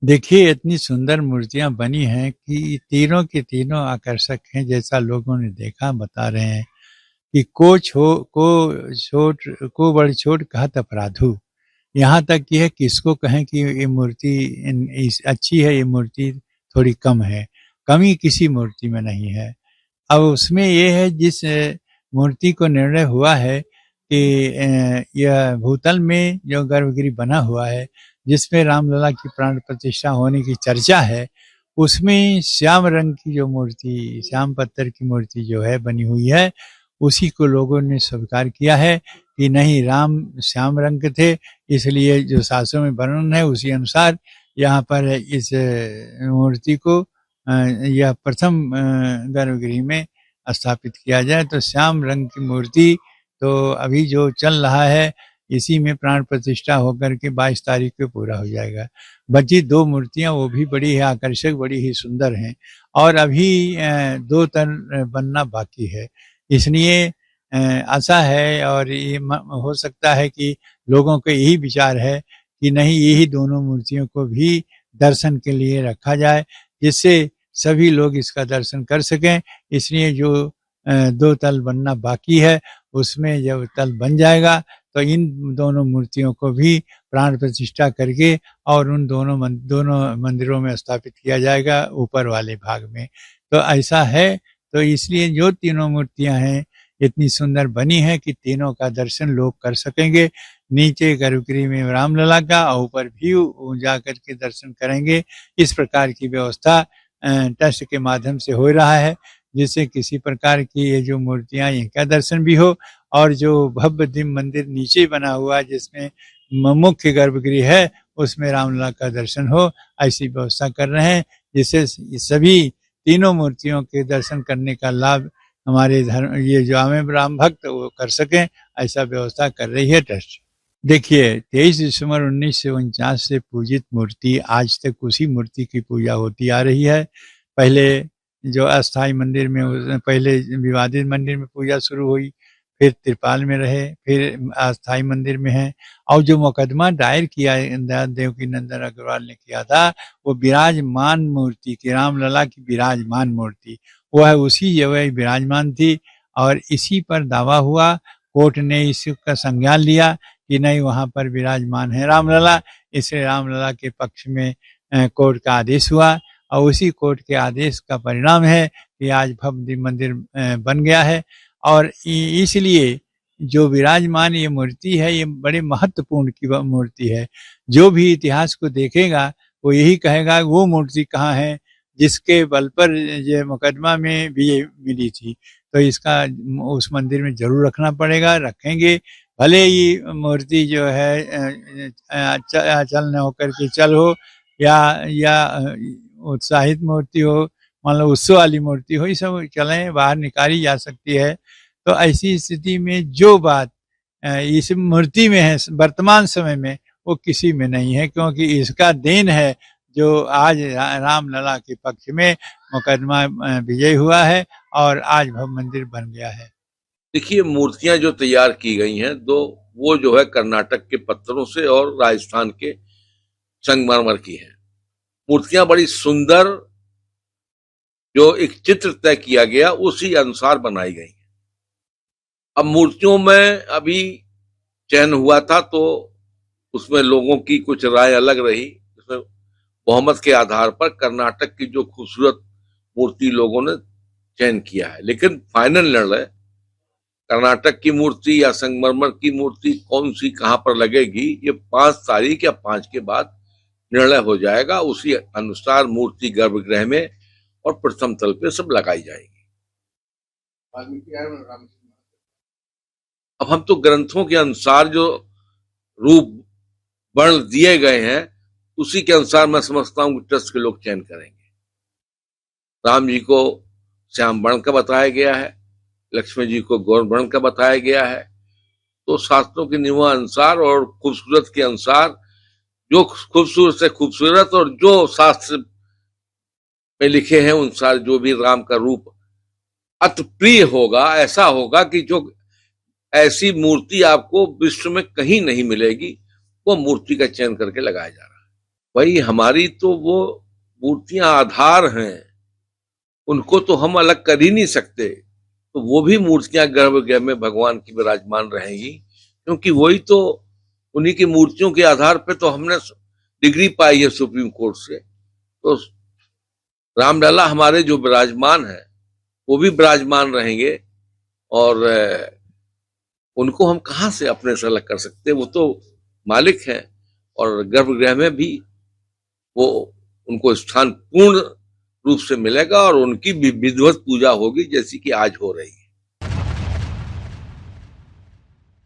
देखिए, इतनी सुंदर मूर्तियाँ बनी हैं कि तीनों के तीनों आकर्षक हैं, जैसा लोगों ने देखा बता रहे हैं कि को बड़ छोट कहत अपराधु। यहाँ तक कि है किसको कहें कि ये मूर्ति अच्छी है, ये मूर्ति थोड़ी कम है, कमी किसी मूर्ति में नहीं है। अब उसमें ये है जिस मूर्ति को निर्णय हुआ है कि यह भूतल में जो गर्भगृह बना हुआ है, जिसमें रामलला की प्राण प्रतिष्ठा होने की चर्चा है, उसमें श्याम रंग की जो मूर्ति, श्याम पत्थर की मूर्ति जो है बनी हुई है, उसी को लोगों ने स्वीकार किया है कि नहीं, राम श्याम रंग के थे, इसलिए जो शास्त्रों में वर्णन है उसी अनुसार यहाँ पर इस मूर्ति को यह प्रथम गर्भगृह में स्थापित किया जाए। तो श्याम रंग की मूर्ति तो अभी जो चल रहा है, इसी में प्राण प्रतिष्ठा होकर के 22 तारीख को पूरा हो जाएगा। बची 2 मूर्तियां वो भी बड़ी ही आकर्षक, बड़ी ही सुंदर हैं और अभी 2 तन बनना बाकी है। इसलिए आशा है और ये हो सकता है कि लोगों का यही विचार है कि नहीं, यही दोनों मूर्तियों को भी दर्शन के लिए रखा जाए, जिससे सभी लोग इसका दर्शन कर सकें। इसलिए जो 2 तल बनना बाकी है, उसमें जब तल बन जाएगा तो इन दोनों मूर्तियों को भी प्राण प्रतिष्ठा करके और उन दोनों मंदिरों में स्थापित किया जाएगा ऊपर वाले भाग में। तो ऐसा है, तो इसलिए जो तीनों मूर्तियां हैं इतनी सुंदर बनी है कि तीनों का दर्शन लोग कर सकेंगे। नीचे गर्भगृह में रामलला का और ऊपर भी जाकर के दर्शन करेंगे। इस प्रकार की व्यवस्था ट्रस्ट के माध्यम से हो रहा है, जिससे किसी प्रकार की ये जो मूर्तियां, इनका दर्शन भी हो और जो भव्य दिव्य मंदिर नीचे बना हुआ है जिसमें मुख्य गर्भगृह है, उसमें रामलला का दर्शन हो, ऐसी व्यवस्था कर रहे हैं, जिससे सभी तीनों मूर्तियों के दर्शन करने का लाभ हमारे धर्म, ये जो हमें राम भक्त वो कर सकें, ऐसा व्यवस्था कर रही है ट्रस्ट। देखिए, 23 दिसंबर 1949 से पूजित मूर्ति आज तक उसी मूर्ति की पूजा होती आ रही है। पहले जो अस्थाई मंदिर में, पहले विवादित मंदिर में पूजा शुरू हुई, फिर त्रिपाल में रहे, फिर अस्थाई मंदिर में है। और जो मुकदमा दायर किया देवकी नंदन अग्रवाल ने किया था, वो विराजमान मूर्ति की, रामलला की विराजमान मूर्ति, वो है उसी जगह विराजमान थी और इसी पर दावा हुआ। कोर्ट ने इसका संज्ञान लिया कि नहीं, वहाँ पर विराजमान है रामलला, इसलिए रामलला के पक्ष में कोर्ट का आदेश हुआ और उसी कोर्ट के आदेश का परिणाम है कि आज भव्य मंदिर बन गया है। और इसलिए जो विराजमान ये मूर्ति है, ये बड़े महत्वपूर्ण की मूर्ति है। जो भी इतिहास को देखेगा वो यही कहेगा वो मूर्ति कहाँ है जिसके बल पर ये मुकदमा में विजय मिली थी। तो इसका उस मंदिर में जरूर रखना पड़ेगा, रखेंगे। भले ही मूर्ति जो है चल न होकर के चल हो या उत्साहित मूर्ति हो, मान लो उत्सव वाली मूर्ति हो, ये सब चलें बाहर निकाली जा सकती है। तो ऐसी स्थिति में जो बात इस मूर्ति में है वर्तमान समय में, वो किसी में नहीं है, क्योंकि इसका देन है जो आज रामलला के पक्ष में मुकदमा विजय हुआ है और आज भव्य मंदिर बन गया है। देखिए, मूर्तियां जो तैयार की गई हैं, वो जो है कर्नाटक के पत्थरों से और राजस्थान के संगमरमर की हैं। मूर्तियां बड़ी सुंदर, जो एक चित्र तय किया गया उसी अनुसार बनाई गई हैं। अब मूर्तियों में अभी चयन हुआ था तो उसमें लोगों की कुछ राय अलग रही। उसमें बहुमत के आधार पर कर्नाटक की जो खूबसूरत मूर्ति लोगों ने चयन किया है, लेकिन फाइनल निर्णय कर्नाटक की मूर्ति या संगमरमर की मूर्ति कौन सी कहां पर लगेगी, ये 5 तारीख या 5 के बाद निर्णय हो जाएगा। उसी अनुसार मूर्ति गर्भगृह में और प्रथम तल पे सब लगाई जाएगी। अब हम तो ग्रंथों के अनुसार जो रूप वर्ण दिए गए हैं उसी के अनुसार मैं समझता हूं कि ट्रस्ट के लोग चयन करेंगे। राम जी को श्याम वर्ण का बताया गया है, लक्ष्मण जी को गौर वर्ण का बताया गया है। तो शास्त्रों के नियमानुसार और खूबसूरत के अनुसार, जो खूबसूरत से खूबसूरत और जो शास्त्र में लिखे हैं अनुसार जो भी राम का रूप अति प्रिय होगा, ऐसा होगा कि जो ऐसी मूर्ति आपको विश्व में कहीं नहीं मिलेगी, वो मूर्ति का चयन करके लगाया जा रहा है। भाई हमारी तो वो मूर्तियां आधार हैं, उनको तो हम अलग कर ही नहीं सकते। तो वो भी मूर्तियां गर्भगृह में भगवान की विराजमान रहेंगी, क्योंकि वही तो, उन्हीं की मूर्तियों के आधार पे तो हमने डिग्री पाई है सुप्रीम कोर्ट से। तो रामलला हमारे जो विराजमान है वो भी विराजमान रहेंगे, और उनको हम कहाँ से अपने से अलग कर सकते हैं, वो तो मालिक हैं। और गर्भगृह में भी वो, उनको स्थान पूर्ण रूप से मिलेगा, और उनकी भी विधिवत पूजा होगी जैसी कि आज हो रही है।